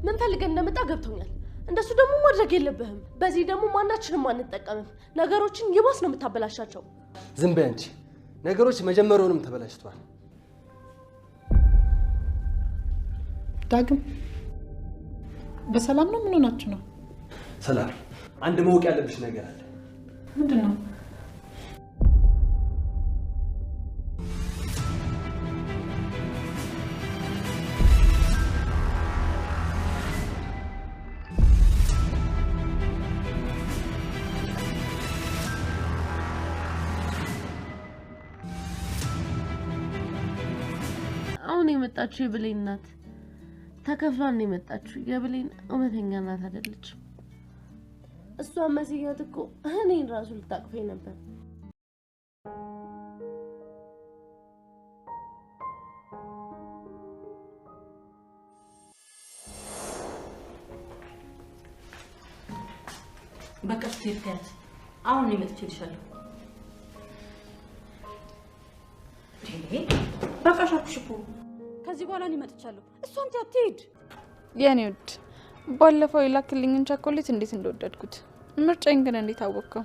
ምን ፈልገህ እንደመጣ ገብቶኛል። እንደሱ ደግሞ ማድረግ የለብህም። በዚህ ደግሞ ማናችንም አንጠቀምም። ነገሮችን ይባስ ነው የምታበላሻቸው። ዝም በይ አንቺ። ነገሮች መጀመሪያውንም ተበላሽቷል። ዳግም በሰላም ነው? ምን ሆናችሁ ነው? ሰላም፣ አንድ ማወቅ ያለብሽ ነገር አለ። ምንድን ነው? አሁን የመጣችው የብሌን ናት። ተከፍሏን ነው የመጣችው። የብሌን እውነተኛ ናት አይደለችም። እሷ መስያት እኮ እኔን ራሱ ልታቅፈኝ ነበር። በቃ ትሄድ አሁን ነው የምትችልሻለሁ። በቃ ሻኩሽ እኮ ከዚህ በኋላ እኔ መጥቻለሁ። እሷን ትሄድ። የኔ ውድ ባለፈው የላክልኝን ቸኮሌት እንዴት እንደወደድኩት። ምርጫዬን ግን እንዴት አወቅከው?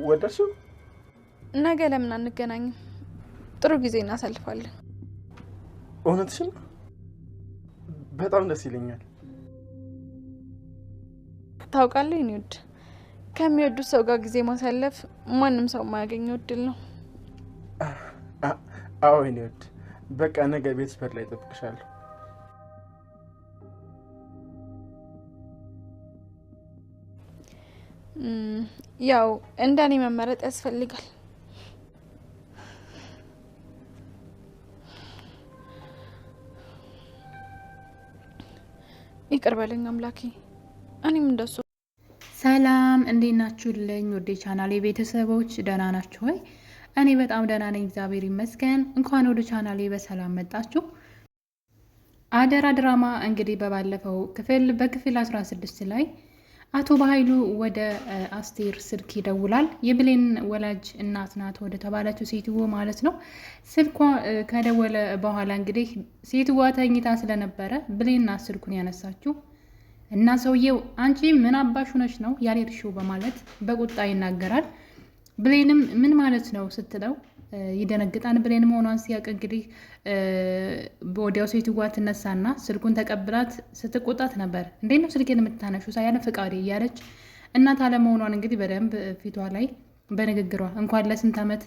ወደድሽው? ነገ ለምን አንገናኝም? ጥሩ ጊዜ እናሳልፋለን። እውነትሽን? በጣም ደስ ይለኛል። ታውቃለህ የኔ ውድ ከሚወዱት ሰው ጋር ጊዜ ማሳለፍ ማንም ሰው የማያገኘው እድል ነው። አዎ የኔ ውድ፣ በቃ ነገ ቤት በር ላይ እጠብቅሻለሁ። ያው እንደኔ መመረጥ ያስፈልጋል። ይቅር በለኝ አምላኬ፣ እኔም እንደሱ። ሰላም እንዴት ናችሁልኝ? ወደ ቻናሌ ቤተሰቦች ደህና ናችሁ ወይ? እኔ በጣም ደህና ነኝ፣ እግዚአብሔር ይመስገን። እንኳን ወደ ቻናሌ በሰላም መጣችሁ። አደራ ድራማ እንግዲህ በባለፈው በክፍል 16 ላይ አቶ በኃይሉ ወደ አስቴር ስልክ ይደውላል። የብሌን ወላጅ እናት ናት ወደ ተባለችው ሴትዮ ማለት ነው። ስልኳ ከደወለ በኋላ እንግዲህ ሴትዋ ተኝታ ስለነበረ ብሌን ናት ስልኩን ያነሳችው እና ሰውየው አንቺ ምን አባሽ ሆነሽ ነው ያልሄድሽው በማለት በቁጣ ይናገራል። ብሌንም ምን ማለት ነው ስትለው ይደነግጣል። ብሌን መሆኗን ሲያውቅ እንግዲህ ወዲያው ሴትዋ ትነሳና ስልኩን ተቀብላት ስትቆጣት ነበር። እንዴት ነው ስልኬን የምታነሹ ሳያለ ፍቃዴ እያለች እናት አለመሆኗን እንግዲህ በደንብ ፊቷ ላይ በንግግሯ እንኳን ለስንት ዓመት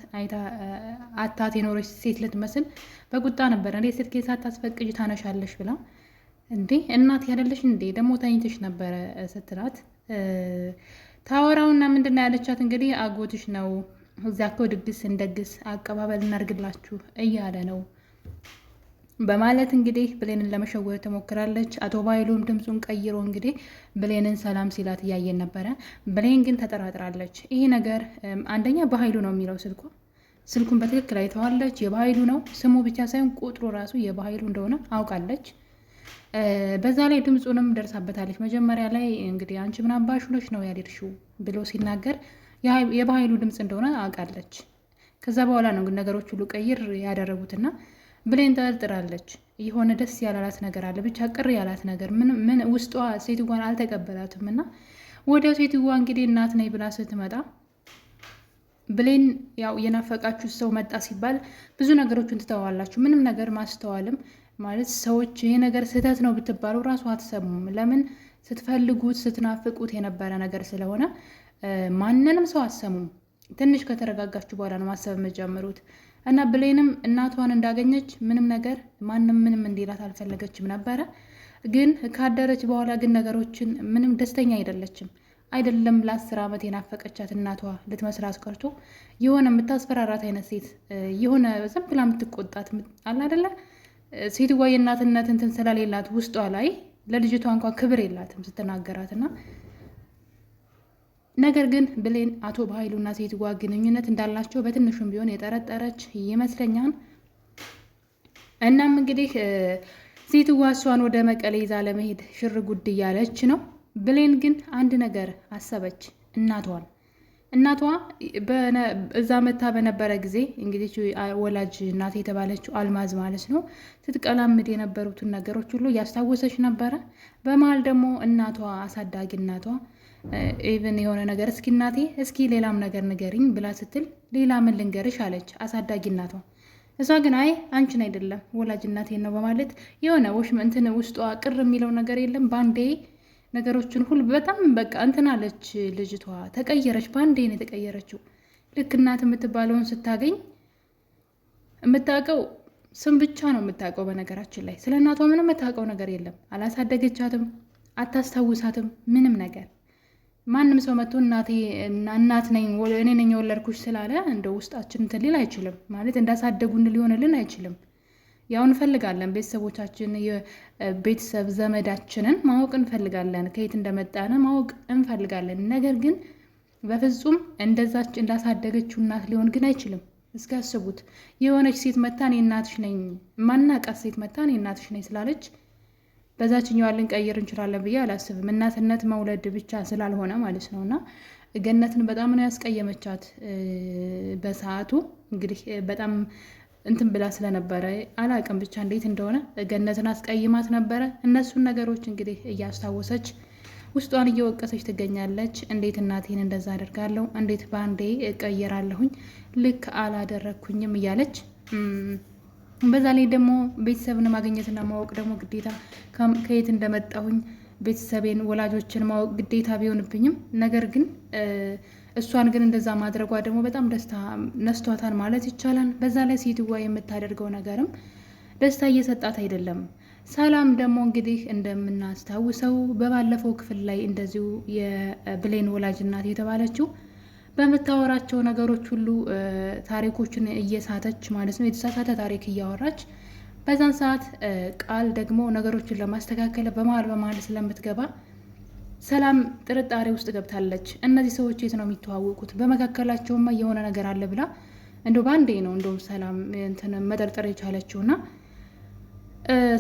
አታት የኖረች ሴት ልትመስል በቁጣ ነበር እንዴ ስልኬ ሳታስፈቅጅ ታነሻለሽ ብላ እንዴ እናት ያደለሽ እንዴ ደግሞ ተኝተሽ ነበረ ስትላት ታወራውና ምንድን ነው ያለቻት እንግዲህ አጎትሽ ነው እዛ እኮ ድግስ እንደግስ አቀባበል እናርግላችሁ እያለ ነው በማለት እንግዲህ ብሌንን ለመሸወር ትሞክራለች። አቶ በኃይሉም ድምፁን ቀይሮ እንግዲህ ብሌንን ሰላም ሲላት እያየን ነበረ። ብሌን ግን ተጠራጥራለች። ይሄ ነገር አንደኛ በኃይሉ ነው የሚለው ስልኩን በትክክል አይተዋለች። የበኃይሉ ነው ስሙ ብቻ ሳይሆን ቁጥሩ ራሱ የበኃይሉ እንደሆነ አውቃለች። በዛ ላይ ድምፁንም ደርሳበታለች። መጀመሪያ ላይ እንግዲህ አንቺ ምን አባሽ ሆነሽ ነው ያልሄድሽው ብሎ ሲናገር የበኃይሉ ድምፅ እንደሆነ አውቃለች። ከዛ በኋላ ነው ግን ነገሮች ሁሉ ቀይር ያደረጉትና ብሌን ተጠርጥራለች። የሆነ ደስ ያላላት ነገር አለ፣ ብቻ ቅር ያላት ነገር ምን ውስጧ ሴትዋን አልተቀበላትም። እና ወዲያው ሴትዋ እንግዲህ እናት ነኝ ብላ ስትመጣ ብሌን ያው የናፈቃችሁ ሰው መጣ ሲባል ብዙ ነገሮችን ትተዋላችሁ። ምንም ነገር ማስተዋልም ማለት ሰዎች ይሄ ነገር ስህተት ነው ብትባሉ ራሱ አትሰሙም። ለምን ስትፈልጉት ስትናፍቁት የነበረ ነገር ስለሆነ ማንንም ሰው አሰሙም። ትንሽ ከተረጋጋችሁ በኋላ ነው ማሰብ የምትጀምሩት። እና ብሌንም እናቷን እንዳገኘች ምንም ነገር ማንም ምንም እንዲላት አልፈለገችም ነበረ። ግን ካደረች በኋላ ግን ነገሮችን ምንም ደስተኛ አይደለም። ለ10 ዓመት የናፈቀቻት እናቷ ልትመስላት ቀርቶ የሆነ የምታስፈራራት አይነት ሴት የሆነ ዝም ብላ የምትቆጣት አለ አይደለ ሴትዋ የእናትነት እንትን ስለሌላት ውስጧ ላይ ለልጅቷ እንኳን ክብር የላትም ስትናገራትና ነገር ግን ብሌን አቶ በኃይሉና ሴትዋ ግንኙነት እንዳላቸው በትንሹም ቢሆን የጠረጠረች ይመስለኛል። እናም እንግዲህ ሴትዋ እሷን ወደ መቀሌ ይዛ ለመሄድ ሽር ጉድ እያለች ነው። ብሌን ግን አንድ ነገር አሰበች። እናቷ እዛ መታ በነበረ ጊዜ እንግዲህ ወላጅ እናት የተባለችው አልማዝ ማለት ነው ስትቀላምድ የነበሩትን ነገሮች ሁሉ እያስታወሰች ነበረ። በመሀል ደግሞ እናቷ አሳዳጊ እናቷ ኢቭን የሆነ ነገር እስኪ እናቴ እስኪ ሌላም ነገር ንገሪኝ ብላ ስትል ሌላ ምን ልንገርሽ አለች አሳዳጊ እናቷ። እሷ ግን አይ አንቺን አይደለም ወላጅ እናቴን ነው በማለት የሆነ እንትን ውስጧ ቅር የሚለው ነገር የለም ባንዴ ነገሮችን ሁሉ በጣም በቃ እንትን አለች ልጅቷ ተቀየረች። ባንዴ ነው የተቀየረችው። ልክ እናት የምትባለውን ስታገኝ የምታውቀው ስም ብቻ ነው የምታውቀው። በነገራችን ላይ ስለ እናቷ ምንም የምታውቀው ነገር የለም። አላሳደገቻትም፣ አታስታውሳትም ምንም ነገር። ማንም ሰው መጥቶ እናት ነኝ እኔ ነኝ የወለድኩሽ ስላለ እንደ ውስጣችን እንትን ሊል አይችልም። ማለት እንዳሳደጉን ሊሆንልን አይችልም። ያው እንፈልጋለን ቤተሰቦቻችን የቤተሰብ ዘመዳችንን ማወቅ እንፈልጋለን። ከየት እንደመጣን ማወቅ እንፈልጋለን። ነገር ግን በፍጹም እንደዛች እንዳሳደገችው እናት ሊሆን ግን አይችልም። እስኪ አስቡት የሆነች ሴት መታ እኔ እናትሽ ነኝ ማናቃት ሴት መታ እኔ እናትሽ ነኝ ስላለች በዛችኛዋ ልንቀይር እንችላለን ብዬ አላስብም። እናትነት መውለድ ብቻ ስላልሆነ ማለት ነው። እና ገነትን በጣም ነው ያስቀየመቻት በሰዓቱ እንግዲህ በጣም እንትን ብላ ስለነበረ አላቅም ብቻ እንዴት እንደሆነ ገነትን አስቀይማት ነበረ። እነሱን ነገሮች እንግዲህ እያስታወሰች ውስጧን እየወቀሰች ትገኛለች። እንዴት እናቴን እንደዛ አደርጋለሁ፣ እንዴት በአንዴ እቀየራለሁኝ፣ ልክ አላደረግኩኝም እያለች በዛ ላይ ደግሞ ቤተሰብን ማግኘትና ማወቅ ደግሞ ግዴታ ከየት እንደመጣሁኝ ቤተሰቤን ወላጆችን ማወቅ ግዴታ ቢሆንብኝም ነገር ግን እሷን ግን እንደዛ ማድረጓ ደግሞ በጣም ደስታ ነስቷታል ማለት ይቻላል። በዛ ላይ ሴትዋ የምታደርገው ነገርም ደስታ እየሰጣት አይደለም። ሰላም ደግሞ እንግዲህ እንደምናስታውሰው በባለፈው ክፍል ላይ እንደዚሁ የብሌን ወላጅ እናት የተባለችው በምታወራቸው ነገሮች ሁሉ ታሪኮችን እየሳተች ማለት ነው የተሳሳተ ታሪክ እያወራች በዛን ሰዓት ቃል ደግሞ ነገሮችን ለማስተካከል በመሀል ስለምትገባ ሰላም ጥርጣሬ ውስጥ ገብታለች። እነዚህ ሰዎች የት ነው የሚተዋወቁት? በመካከላቸውማ የሆነ ነገር አለ ብላ እንደው ባንዴ ነው እንደውም ሰላም እንትን መጠርጠር የቻለችውና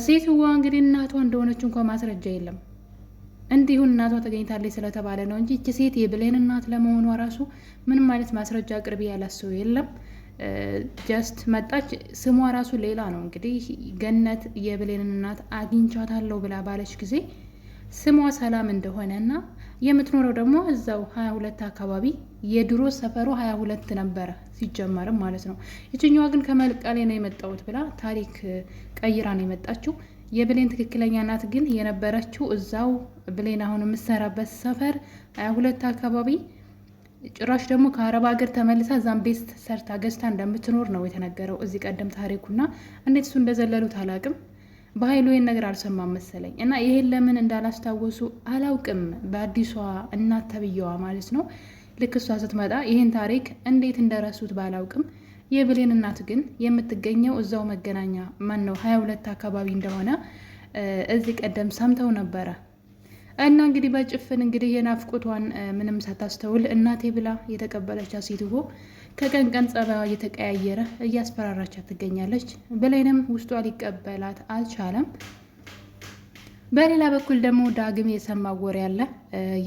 ሴትዋ እንግዲህ እናቷ እንደሆነች እንኳን ማስረጃ የለም። እንዲሁ እናቷ ተገኝታለች ስለተባለ ነው እንጂ እቺ ሴት የብሌን እናት ለመሆኗ ራሱ ምንም አይነት ማስረጃ አቅርቢ ያላሰው የለም። ጀስት መጣች። ስሟ ራሱ ሌላ ነው። እንግዲህ ገነት የብሌን እናት አግኝቻታለሁ ብላ ባለች ጊዜ ስሟ ሰላም እንደሆነ እና የምትኖረው ደግሞ እዛው 22 አካባቢ የድሮ ሰፈሩ 22 ነበረ ሲጀመርም ማለት ነው። ይችኛዋ ግን ከመቀሌ ነው የመጣሁት ብላ ታሪክ ቀይራ ነው የመጣችው። የብሌን ትክክለኛ እናት ግን የነበረችው እዛው ብሌን አሁን የምትሰራበት ሰፈር 22 አካባቢ፣ ጭራሽ ደግሞ ከአረብ ሀገር ተመልሳ እዛም ቤት ሰርታ ገዝታ እንደምትኖር ነው የተነገረው እዚህ ቀደም ታሪኩና እንዴት እሱ እንደዘለሉት አላውቅም። በኃይሉ ይህን ነገር አልሰማም መሰለኝ እና ይሄን ለምን እንዳላስታወሱ አላውቅም። በአዲሷ እናት ተብዬዋ ማለት ነው ልክ እሷ ስትመጣ ይህን ታሪክ እንዴት እንደረሱት ባላውቅም የብሌን እናት ግን የምትገኘው እዛው መገናኛ ነው 22 አካባቢ እንደሆነ እዚህ ቀደም ሰምተው ነበረ። እና እንግዲህ በጭፍን እንግዲህ የናፍቆቷን ምንም ሳታስተውል እናቴ ብላ የተቀበለቻት ሴትዮ ከቀን ቀን ጸባይዋ እየተቀያየረ እያስፈራራቻት ትገኛለች። ብሌንም ውስጧ ሊቀበላት አልቻለም። በሌላ በኩል ደግሞ ዳግም የሰማው ወሬ ያለ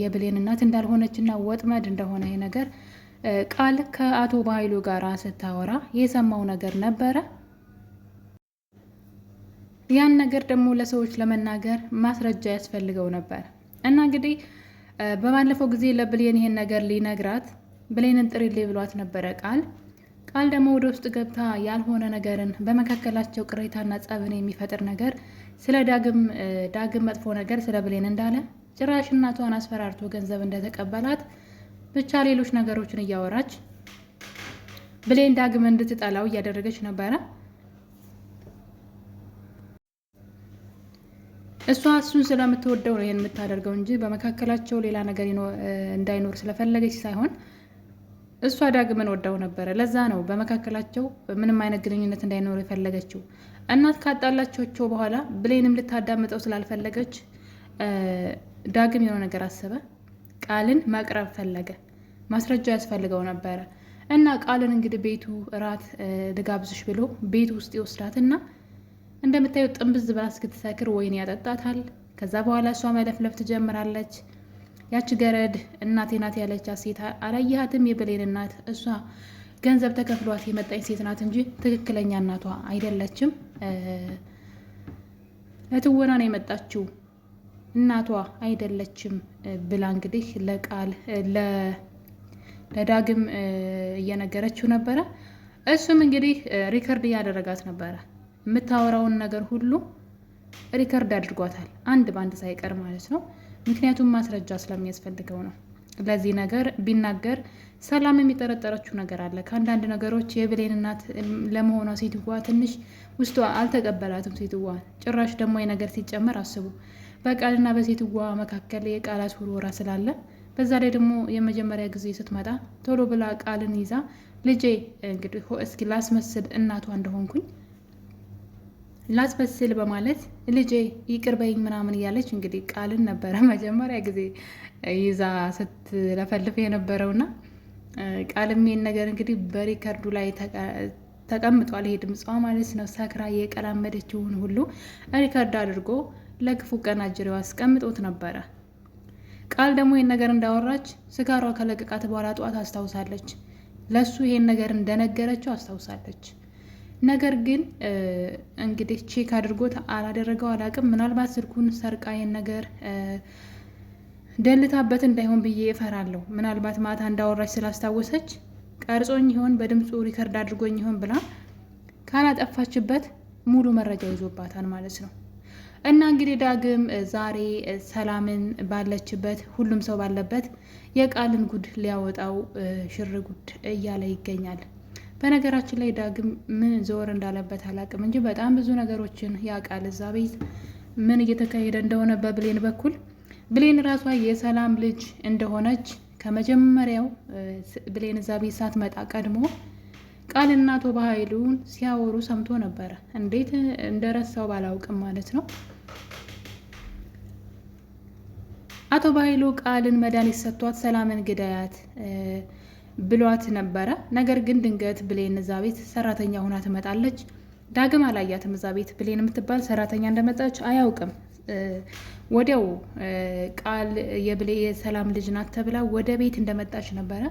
የብሌን እናት እንዳልሆነችና ወጥመድ እንደሆነ ይሄ ነገር ቃል ከአቶ በኃይሉ ጋር ስታወራ የሰማው ነገር ነበረ። ያን ነገር ደግሞ ለሰዎች ለመናገር ማስረጃ ያስፈልገው ነበር እና እንግዲህ በባለፈው ጊዜ ለብሌን ይሄን ነገር ሊነግራት ብሌንን ጥሪልኝ ብሏት ነበረ። ቃል ደግሞ ወደ ውስጥ ገብታ ያልሆነ ነገርን በመካከላቸው ቅሬታና ጸብን የሚፈጥር ነገር ስለ ዳግም መጥፎ ነገር ስለ ብሌን እንዳለ ጭራሽ እናቷን አስፈራርቶ ገንዘብ እንደተቀበላት ብቻ ሌሎች ነገሮችን እያወራች ብሌን ዳግም እንድትጠላው እያደረገች ነበረ። እሷ እሱን ስለምትወደው ነው ይሄን የምታደርገው እንጂ በመካከላቸው ሌላ ነገር እንዳይኖር ስለፈለገች ሳይሆን እሷ ዳግምን ወዳው ነበረ። ለዛ ነው በመካከላቸው ምንም አይነት ግንኙነት እንዳይኖር የፈለገችው። እናት ካጣላቸው በኋላ ብሌንም ልታዳምጠው ስላልፈለገች ዳግም የሆነ ነገር አሰበ። ቃልን ማቅረብ ፈለገ። ማስረጃ ያስፈልገው ነበረ እና ቃልን እንግዲህ ቤቱ እራት ልጋብዝሽ ብሎ ቤቱ ውስጥ ይወስዳትና እንደምታዩት ጥንብዝ ብላ እስክትሰክር ወይን ያጠጣታል። ከዛ በኋላ እሷ መለፍለፍ ትጀምራለች። ያቺ ገረድ እናቴ ናት ያለቻት ሴት አላየሃትም? የብሌን እናት እሷ ገንዘብ ተከፍሏት የመጣች ሴት ናት እንጂ ትክክለኛ እናቷ አይደለችም። ለትወና ነው የመጣችው እናቷ አይደለችም ብላ እንግዲህ ለቃል ለዳግም እየነገረችው ነበረ። እሱም እንግዲህ ሪከርድ እያደረጋት ነበረ። የምታወራውን ነገር ሁሉ ሪከርድ አድርጓታል፣ አንድ በአንድ ሳይቀር ማለት ነው። ምክንያቱም ማስረጃ ስለሚያስፈልገው ነው። ለዚህ ነገር ቢናገር ሰላም የሚጠረጠረችው ነገር አለ። ከአንዳንድ ነገሮች የብሌን እናት ለመሆኗ ሴትዋ ትንሽ ውስጧ አልተቀበላትም። ሴትዋ ጭራሽ ደግሞ የነገር ሲጨመር አስቡ፣ በቃልና በሴትዋ መካከል የቃላት ውርወራ ስላለ፣ በዛ ላይ ደግሞ የመጀመሪያ ጊዜ ስትመጣ ቶሎ ብላ ቃልን ይዛ ልጄ እንግዲህ እስኪ ላስመስል እናቷ እንደሆንኩኝ ላስመስል በማለት ልጄ ይቅር በይኝ ምናምን እያለች እንግዲህ ቃልን ነበረ መጀመሪያ ጊዜ ይዛ ስትለፈልፍ የነበረውና ቃልም ይሄን ነገር እንግዲህ በሪከርዱ ላይ ተቀምጧል። ይሄ ድምጿ ማለት ነው። ሰክራ የቀላመደችውን ሁሉ ሪከርድ አድርጎ ለክፉ ቀን አጅሬው አስቀምጦት ነበረ። ቃል ደግሞ ይሄን ነገር እንዳወራች ስጋሯ ከለቀቃት በኋላ ጠዋት አስታውሳለች። ለሱ ይሄን ነገር እንደነገረችው አስታውሳለች። ነገር ግን እንግዲህ ቼክ አድርጎት አላደረገው አላቅም። ምናልባት ስልኩን ሰርቃ ይሄን ነገር ደልታበት እንዳይሆን ብዬ እፈራለሁ። ምናልባት ማታ እንዳወራች ስላስታወሰች ቀርጾኝ ይሆን በድምፁ ሪከርድ አድርጎኝ ይሆን ብላ ካላጠፋችበት ሙሉ መረጃ ይዞባታል ማለት ነው። እና እንግዲህ ዳግም ዛሬ ሰላምን ባለችበት ሁሉም ሰው ባለበት የቃልን ጉድ ሊያወጣው ሽር ጉድ እያለ ይገኛል። በነገራችን ላይ ዳግም ምን ዘወር እንዳለበት አላቅም እንጂ በጣም ብዙ ነገሮችን ያውቃል። እዛ ቤት ምን እየተካሄደ እንደሆነ በብሌን በኩል ብሌን ራሷ የሰላም ልጅ እንደሆነች ከመጀመሪያው ብሌን እዛ ቤት ሳትመጣ ቀድሞ ቃልና አቶ በኃይሉን ሲያወሩ ሰምቶ ነበረ። እንዴት እንደረሳው ባላውቅም ማለት ነው። አቶ በኃይሉ ቃልን መድኃኒት ሰጥቷት ሰላምን ግዳያት ብሏት ነበረ። ነገር ግን ድንገት ብሌን እዛ ቤት ሰራተኛ ሆና ትመጣለች። ዳግም አላያትም። እዛ ቤት ብሌን የምትባል ሰራተኛ እንደመጣች አያውቅም። ወዲያው ቃል የሰላም ልጅ ናት ተብላ ወደ ቤት እንደመጣች ነበረ።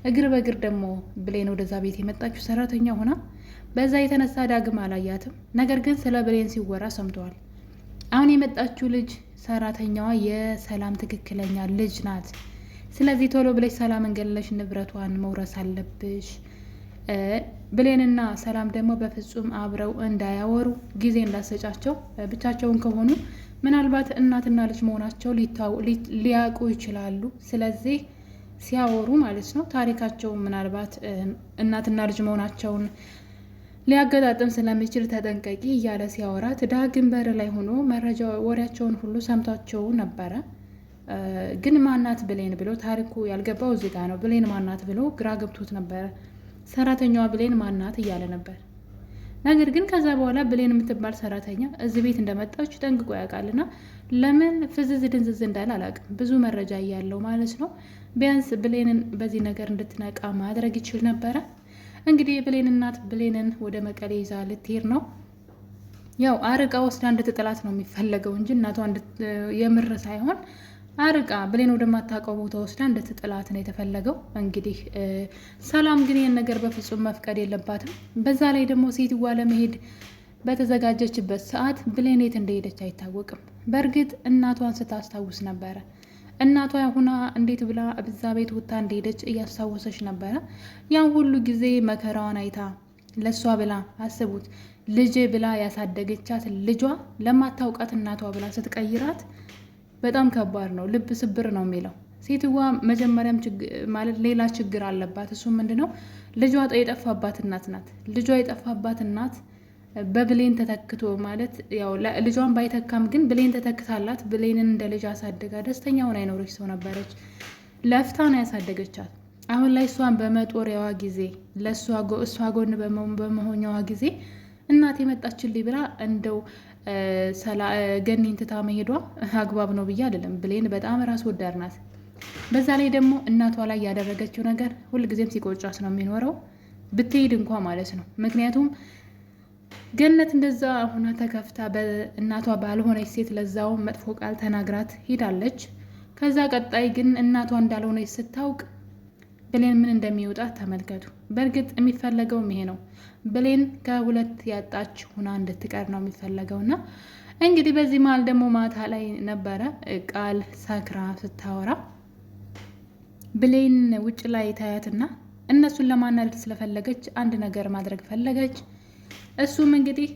እግር በእግር ደግሞ ብሌን ወደዛ ቤት የመጣችው ሰራተኛ ሆና፣ በዛ የተነሳ ዳግም አላያትም። ነገር ግን ስለ ብሌን ሲወራ ሰምተዋል። አሁን የመጣችው ልጅ ሰራተኛዋ የሰላም ትክክለኛ ልጅ ናት። ስለዚህ ቶሎ ብለሽ ሰላምን ገለሽ ንብረቷን መውረስ አለብሽ። ብሌንና ሰላም ደግሞ በፍጹም አብረው እንዳያወሩ ጊዜ እንዳሰጫቸው፣ ብቻቸውን ከሆኑ ምናልባት እናትና ልጅ መሆናቸው ሊያውቁ ይችላሉ። ስለዚህ ሲያወሩ ማለት ነው ታሪካቸው ምናልባት እናትና ልጅ መሆናቸውን ሊያገጣጥም ስለሚችል ተጠንቀቂ እያለ ሲያወራት፣ ዳግም በር ላይ ሆኖ መረጃ ወሬያቸውን ሁሉ ሰምቷቸው ነበረ። ግን ማናት ብሌን ብሎ ታሪኩ ያልገባው እዚህ ጋር ነው። ብሌን ማናት ብሎ ግራ ገብቶት ነበረ። ሰራተኛዋ ብሌን ማናት እያለ ነበር። ነገር ግን ከዛ በኋላ ብሌን የምትባል ሰራተኛ እዚህ ቤት እንደመጣች ጠንቅቆ ያውቃልና ለምን ፍዝዝ ድንዝዝ እንዳለ አላውቅም። ብዙ መረጃ እያለው ማለት ነው። ቢያንስ ብሌንን በዚህ ነገር እንድትነቃ ማድረግ ይችል ነበረ። እንግዲህ የብሌን እናት ብሌንን ወደ መቀሌ ይዛ ልትሄድ ነው። ያው አርቃ ወስዳ እንድትጥላት ነው የሚፈለገው እንጂ እናቷ የምር ሳይሆን አርቃ ብሌን ወደማታውቀው ቦታ ወስዳ እንድትጥላት ነው የተፈለገው። እንግዲህ ሰላም ግን ይህን ነገር በፍጹም መፍቀድ የለባትም። በዛ ላይ ደግሞ ሴትዋ ለመሄድ በተዘጋጀችበት ሰዓት ብሌን የት እንደሄደች አይታወቅም። በእርግጥ እናቷን ስታስታውስ ነበረ። እናቷ ሁና እንዴት ብላ እዛ ቤት ወጥታ እንደሄደች እያስታወሰች ነበረ። ያን ሁሉ ጊዜ መከራዋን አይታ ለሷ ብላ አስቡት፣ ልጄ ብላ ያሳደገቻት ልጇ ለማታውቃት እናቷ ብላ ስትቀይራት በጣም ከባድ ነው። ልብ ስብር ነው የሚለው። ሴትዋ መጀመሪያም ማለት ሌላ ችግር አለባት። እሱ ምንድነው? ልጇ የጠፋባት እናት ናት። ልጇ የጠፋባት እናት በብሌን ተተክቶ ማለት ያው ልጇን ባይተካም ግን ብሌን ተተክታላት ብሌንን እንደ ልጅ አሳድጋ ደስተኛ ሆና አይኖረች ሰው ነበረች። ለፍታ ነው ያሳደገቻት። አሁን ላይ እሷን በመጦሪያዋ ጊዜ እሷ ጎን በመሆኛዋ ጊዜ እናት የመጣችልኝ ብላ እንደው ገኒን ትታ መሄዷ አግባብ ነው ብዬ አይደለም። ብሌን በጣም ራስ ወዳድ ናት። በዛ ላይ ደግሞ እናቷ ላይ ያደረገችው ነገር ሁልጊዜም ሲቆጫት ነው የሚኖረው፣ ብትሄድ እንኳ ማለት ነው። ምክንያቱም ገነት እንደዛ ሁና ተከፍታ በእናቷ ባልሆነች ሴት ለዛው መጥፎ ቃል ተናግራት ሄዳለች። ከዛ ቀጣይ ግን እናቷ እንዳልሆነች ስታውቅ ብሌን ምን እንደሚወጣት ተመልከቱ። በእርግጥ የሚፈለገውም ይሄ ነው። ብሌን ከሁለት ያጣች ሁና እንድትቀር ነው የሚፈለገውና እንግዲህ በዚህ መሀል ደግሞ ማታ ላይ ነበረ ቃል ሰክራ ስታወራ ብሌን ውጭ ላይ ታያትና እነሱን ለማናደድ ስለፈለገች አንድ ነገር ማድረግ ፈለገች። እሱም እንግዲህ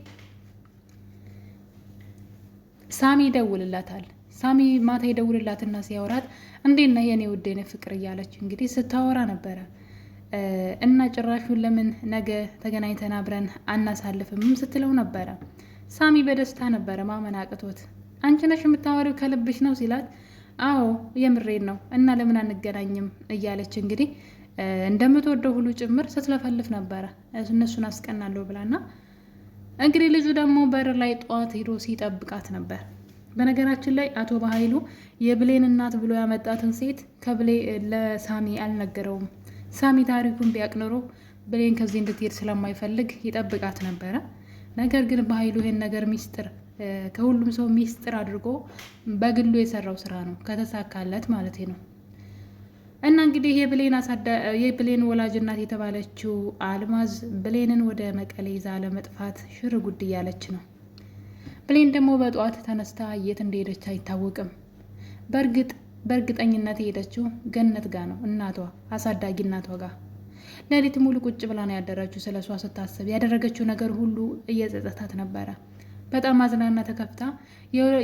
ሳሚ ይደውልላታል። ሳሚ ማታ ይደውልላትና ሲያወራት እንዴት ነህ የኔ ውድ የኔ ፍቅር እያለች እንግዲህ ስታወራ ነበረ እና ጭራሹን ለምን ነገ ተገናኝተን አብረን አናሳልፍም ስትለው ነበረ። ሳሚ በደስታ ነበረ ማመን አቅቶት አንቺ ነሽ የምታወሪው ከልብሽ ነው ሲላት አዎ የምሬን ነው እና ለምን አንገናኝም እያለች እንግዲህ እንደምትወደው ሁሉ ጭምር ስትለፈልፍ ነበረ እነሱን አስቀናለሁ ብላና እንግዲህ ልጁ ደግሞ በር ላይ ጠዋት ሄዶ ሲጠብቃት ነበር። በነገራችን ላይ አቶ በኃይሉ የብሌን እናት ብሎ ያመጣትን ሴት ለሳሚ አልነገረውም። ሳሚ ታሪኩን ቢያቅ ኖሮ ብሌን ከዚህ እንድትሄድ ስለማይፈልግ ይጠብቃት ነበረ። ነገር ግን በኃይሉ ይሄን ነገር ሚስጥር ከሁሉም ሰው ሚስጥር አድርጎ በግሉ የሰራው ስራ ነው ከተሳካለት ማለት ነው። እና እንግዲህ የብሌን ወላጅ እናት የተባለችው አልማዝ ብሌንን ወደ መቀሌ ይዛ ለመጥፋት ሽር ጉድ እያለች ነው። ብሌን ደግሞ በጠዋት ተነስታ የት እንደሄደች አይታወቅም። በእርግጠኝነት የሄደችው ገነት ጋር ነው፣ እናቷ አሳዳጊ እናቷ ጋር። ሌሊት ሙሉ ቁጭ ብላ ነው ያደረችው። ስለ እሷ ስታስብ ያደረገችው ነገር ሁሉ እየጸጸታት ነበረ። በጣም አዝናና ተከፍታ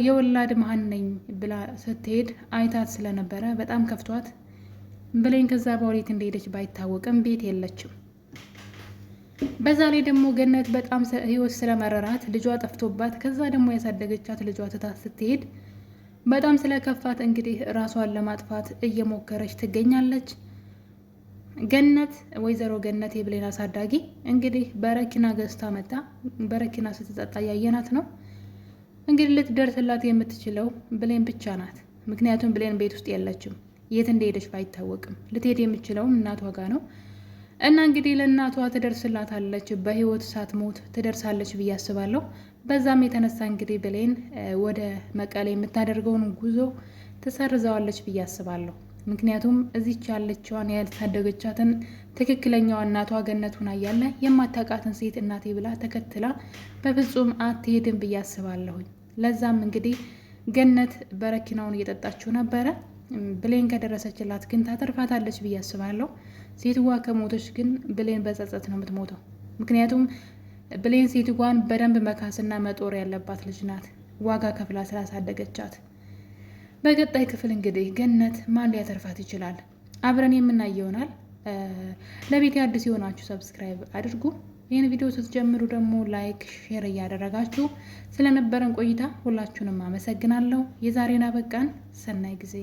የወላድ መሀን ነኝ ብላ ስትሄድ አይታት ስለነበረ በጣም ከፍቷት ብሌን ከዛ በወሬት እንደሄደች ባይታወቅም ቤት የለችም። በዛ ላይ ደግሞ ገነት በጣም ህይወት ስለመረራት ልጇ ጠፍቶባት ከዛ ደግሞ ያሳደገቻት ልጇ ትታ ስትሄድ በጣም ስለከፋት እንግዲህ ራሷን ለማጥፋት እየሞከረች ትገኛለች። ገነት ወይዘሮ ገነት የብሌን አሳዳጊ እንግዲህ በረኪና ገዝታ መጣ። በረኪና ስትጠጣ ያየናት ነው። እንግዲህ ልትደርስላት የምትችለው ብሌን ብቻ ናት። ምክንያቱም ብሌን ቤት ውስጥ የለችም። የት እንደሄደች ባይታወቅም ልትሄድ የምትችለውም እናቷ ጋር ነው። እና እንግዲህ ለእናቷ ትደርስላታለች፣ በህይወት ሳትሞት ትደርሳለች ብዬ አስባለሁ። በዛም የተነሳ እንግዲህ ብሌን ወደ መቀሌ የምታደርገውን ጉዞ ትሰርዘዋለች ብዬ አስባለሁ። ምክንያቱም እዚች ያለችዋን ያልታደገቻትን ትክክለኛዋ እናቷ ገነት ሆና እያለ የማታውቃትን ሴት እናቴ ብላ ተከትላ በፍጹም አትሄድም ብዬ አስባለሁኝ። ለዛም እንግዲህ ገነት በረኪናውን እየጠጣችው ነበረ። ብሌን ከደረሰችላት ግን ታተርፋታለች ብዬ አስባለሁ። ሴትዋ ከሞቶች ግን ብሌን በጸጸት ነው የምትሞተው። ምክንያቱም ብሌን ሴትዋን በደንብ መካስና መጦር ያለባት ልጅ ናት፣ ዋጋ ከፍላ ስላሳደገቻት። በቀጣይ ክፍል እንግዲህ ገነት ማን ሊያተርፋት ይችላል አብረን የምናየው ይሆናል። ለቤት አዲስ የሆናችሁ ሰብስክራይብ አድርጉ። ይህን ቪዲዮ ስትጀምሩ ደግሞ ላይክ፣ ሼር እያደረጋችሁ ስለነበረን ቆይታ ሁላችሁንም አመሰግናለሁ። የዛሬን አበቃን። ሰናይ ጊዜ